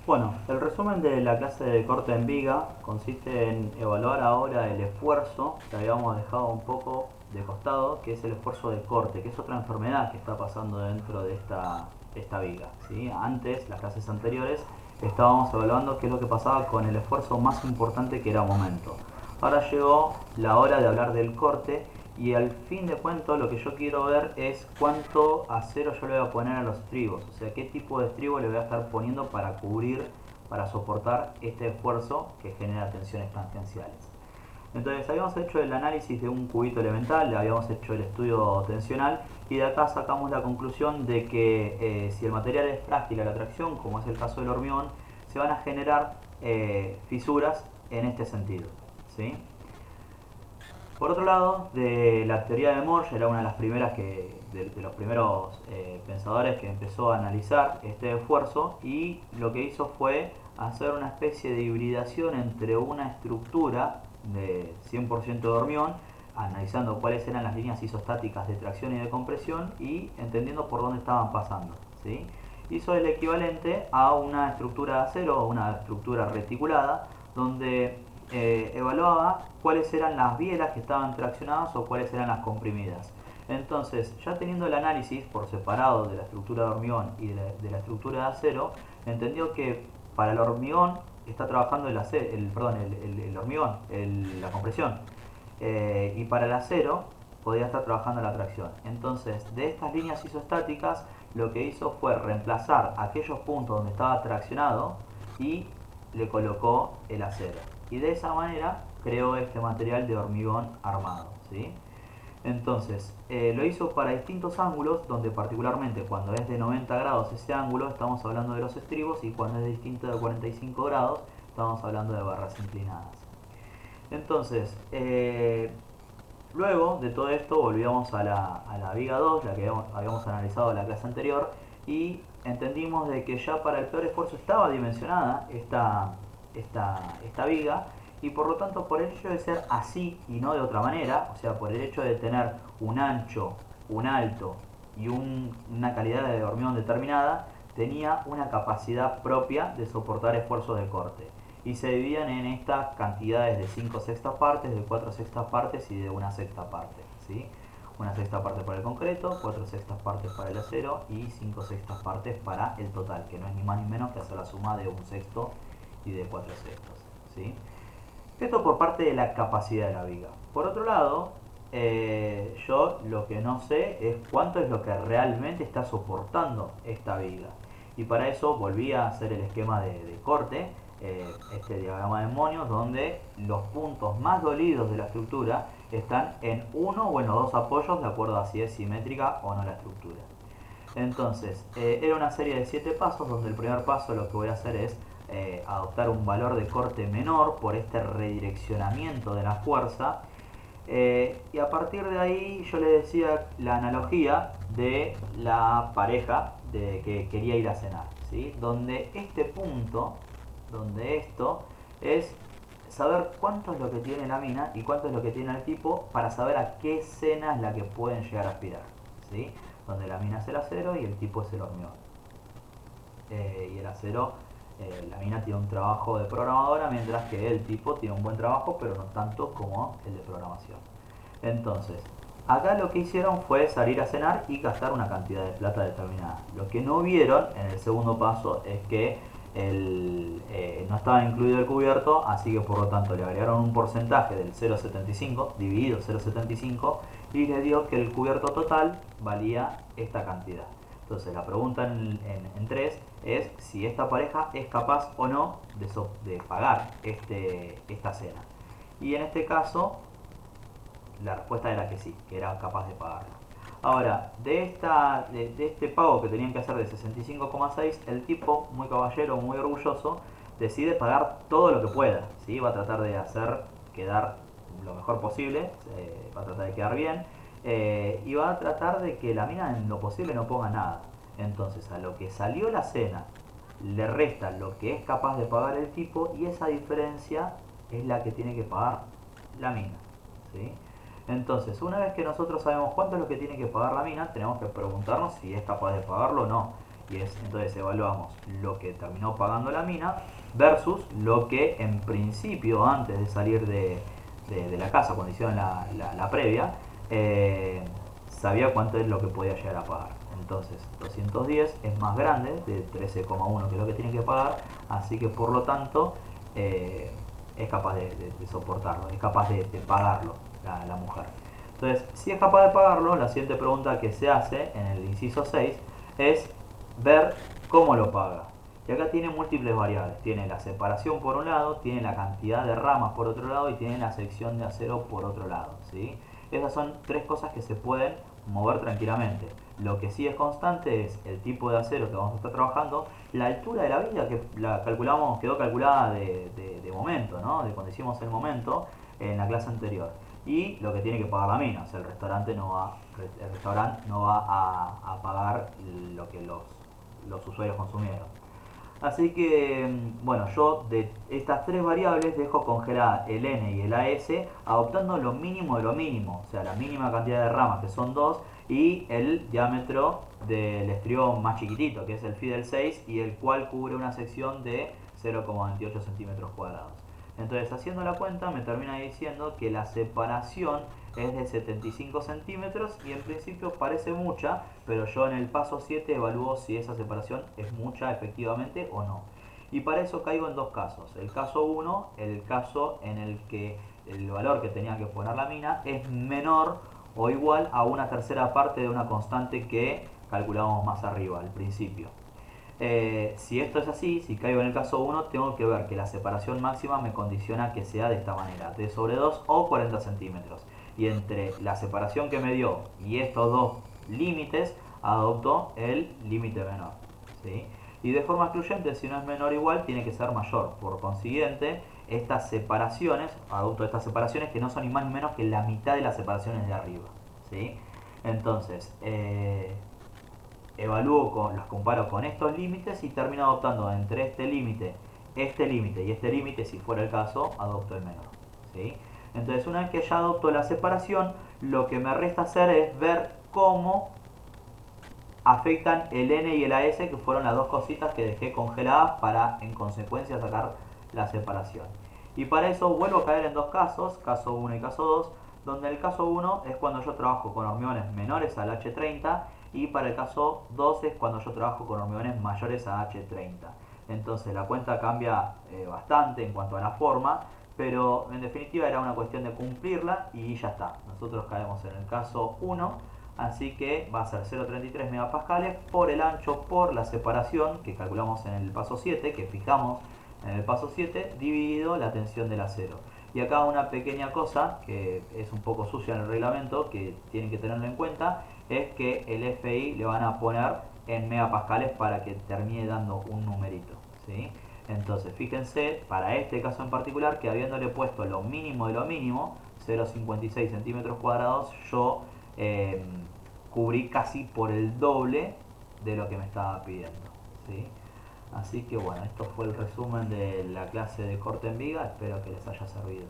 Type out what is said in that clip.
Bueno, el resumen de la clase de corte en viga consiste en evaluar ahora el esfuerzo que habíamos dejado un poco de costado, que es el esfuerzo de corte, que es otra enfermedad que está pasando dentro de esta viga, ¿sí? Antes, las clases anteriores, estábamos evaluando qué es lo que pasaba con el esfuerzo más importante, que era momento. Ahora llegó la hora de hablar del corte, y al fin de cuentas lo que yo quiero ver es cuánto acero yo le voy a poner a los estribos, o sea, qué tipo de estribo le voy a estar poniendo para cubrir, para soportar este esfuerzo que genera tensiones tangenciales. Entonces habíamos hecho el análisis de un cubito elemental, habíamos hecho el estudio tensional, y de acá sacamos la conclusión de que si el material es frágil a la tracción, como es el caso del hormigón, se van a generar fisuras en este sentido, ¿sí? Por otro lado, de la teoría de Morse, era una de las primeras de los primeros pensadores que empezó a analizar este esfuerzo, y lo que hizo fue hacer una especie de hibridación entre una estructura de 100% de hormigón, analizando cuáles eran las líneas isostáticas de tracción y de compresión y entendiendo por dónde estaban pasando, ¿sí? Hizo el equivalente a una estructura de acero o una estructura reticulada, donde evaluaba cuáles eran las bielas que estaban traccionadas o cuáles eran las comprimidas. Entonces, ya teniendo el análisis por separado de la estructura de hormigón y de la estructura de acero, entendió que para el hormigón está trabajando el hormigón, la compresión, y para el acero podía estar trabajando la tracción. Entonces, de estas líneas isostáticas, lo que hizo fue reemplazar aquellos puntos donde estaba traccionado y le colocó el acero. Y de esa manera creó este material de hormigón armado, ¿sí? Entonces, lo hizo para distintos ángulos, donde particularmente cuando es de 90 grados ese ángulo, estamos hablando de los estribos, y cuando es distinto de 45 grados, estamos hablando de barras inclinadas. Entonces, luego de todo esto volvíamos a la viga 2, la que habíamos analizado en la clase anterior, y entendimos de que ya para el peor esfuerzo estaba dimensionada esta viga, y por lo tanto, por el hecho de ser así y no de otra manera, o sea, por el hecho de tener un ancho, un alto y una calidad de hormigón determinada, tenía una capacidad propia de soportar esfuerzos de corte, y se dividían en estas cantidades de 5 sextas partes, de 4 sextas partes y de una sexta parte, ¿sí? Una sexta parte para el concreto, 4 sextas partes para el acero y 5 sextas partes para el total, que no es ni más ni menos que hacer la suma de un sexto y de 4 sextos, ¿sí? Esto por parte de la capacidad de la viga. Por otro lado, yo lo que no sé es cuánto es lo que realmente está soportando esta viga. Y para eso volví a hacer el esquema de corte, este diagrama de Monios, donde los puntos más dolidos de la estructura están en uno o en los dos apoyos, de acuerdo a si es simétrica o no la estructura. Entonces, era una serie de 7 pasos, donde el primer paso lo que voy a hacer es adoptar un valor de corte menor por este redireccionamiento de la fuerza, y a partir de ahí yo le decía la analogía de la pareja que quería ir a cenar, ¿sí? Donde este punto, donde esto es saber cuánto es lo que tiene la mina y cuánto es lo que tiene el tipo, para saber a qué cena es la que pueden llegar a aspirar, ¿sí? Donde la mina es el acero y el tipo es el hormigón. Y el acero, la mina tiene un trabajo de programadora, mientras que el tipo tiene un buen trabajo, pero no tanto como el de programación. Entonces, acá lo que hicieron fue salir a cenar y gastar una cantidad de plata determinada. Lo que no vieron en el segundo paso es que no estaba incluido el cubierto, así que por lo tanto le agregaron un porcentaje del 0,75 dividido 0,75, y le dio que el cubierto total valía esta cantidad. Entonces la pregunta en 3 es si esta pareja es capaz o no de pagar esta cena. Y en este caso la respuesta era que sí, que era capaz de pagarla. Ahora, de este pago que tenían que hacer de 65,6, el tipo, muy caballero, muy orgulloso, decide pagar todo lo que pueda, ¿sí? Va a tratar de hacer quedar lo mejor posible, va a tratar de quedar bien, y va a tratar de que la mina en lo posible no ponga nada. Entonces, a lo que salió la cena le resta lo que es capaz de pagar el tipo, y esa diferencia es la que tiene que pagar la mina, ¿sí? Entonces, una vez que nosotros sabemos cuánto es lo que tiene que pagar la mina, tenemos que preguntarnos si es capaz de pagarlo o no. Y entonces evaluamos lo que terminó pagando la mina versus lo que en principio, antes de salir de la casa, cuando hicieron la previa, sabía cuánto es lo que podía llegar a pagar. Entonces 210 es más grande de 13,1 que es lo que tiene que pagar, así que por lo tanto es capaz de soportarlo, es capaz de pagarlo la mujer. Entonces, si es capaz de pagarlo, la siguiente pregunta que se hace en el inciso 6 es ver cómo lo paga. Y acá tiene múltiples variables. Tiene la separación por un lado, tiene la cantidad de ramas por otro lado y tiene la sección de acero por otro lado, ¿sí? Esas son tres cosas que se pueden mover tranquilamente. Lo que sí es constante es el tipo de acero que vamos a estar trabajando, la altura de la viga que la calculamos, quedó calculada de momento, ¿no? De cuando hicimos el momento en la clase anterior. Y lo que tiene que pagar la mina, o sea, el restaurante no va a pagar lo que los usuarios consumieron. Así que, bueno, yo de estas tres variables dejo congelada el n y el as adoptando lo mínimo de lo mínimo, o sea, la mínima cantidad de ramas que son 2 y el diámetro del estrión más chiquitito, que es el phi del 6 y el cual cubre una sección de 0,28 centímetros cuadrados. Entonces, haciendo la cuenta, me termina diciendo que la separación es de 75 centímetros y en principio parece mucha, pero yo en el paso 7 evalúo si esa separación es mucha efectivamente o no. Y para eso caigo en dos casos. El caso 1, el caso en el que el valor que tenía que poner la mina es menor o igual a una tercera parte de una constante que calculamos más arriba, al principio. Si esto es así, si caigo en el caso 1, tengo que ver que la separación máxima me condiciona que sea de esta manera, d sobre 2 o 40 centímetros. Y entre la separación que me dio y estos dos límites, adopto el límite menor, ¿sí? Y de forma excluyente, si no es menor o igual, tiene que ser mayor. Por consiguiente, estas separaciones, adopto estas separaciones que no son ni más ni menos que la mitad de las separaciones de arriba, ¿sí? Entonces, los comparo con estos límites y termino adoptando entre este límite y este límite, si fuera el caso, adopto el menor, ¿sí? Entonces, una vez que ya adopto la separación, lo que me resta hacer es ver cómo afectan el n y el as, que fueron las dos cositas que dejé congeladas para en consecuencia sacar la separación. Y para eso vuelvo a caer en dos casos, caso 1 y caso 2, donde el caso 1 es cuando yo trabajo con hormiones menores al H30 y para el caso 2 es cuando yo trabajo con hormiones mayores a H30. Entonces la cuenta cambia bastante en cuanto a la forma, pero en definitiva era una cuestión de cumplirla y ya está. Nosotros caemos en el caso 1, así que va a ser 0,33 megapascales por el ancho por la separación que calculamos en el paso 7, que fijamos en el paso 7, dividido la tensión del acero. Y acá una pequeña cosa que es un poco sucia en el reglamento, que tienen que tenerlo en cuenta, es que el FI le van a poner en megapascales para que termine dando un numerito, ¿sí? Entonces fíjense para este caso en particular que habiéndole puesto lo mínimo de lo mínimo, 0,56 centímetros cuadrados, yo cubrí casi por el doble de lo que me estaba pidiendo, ¿sí? Así que bueno, esto fue el resumen de la clase de corte en viga, espero que les haya servido.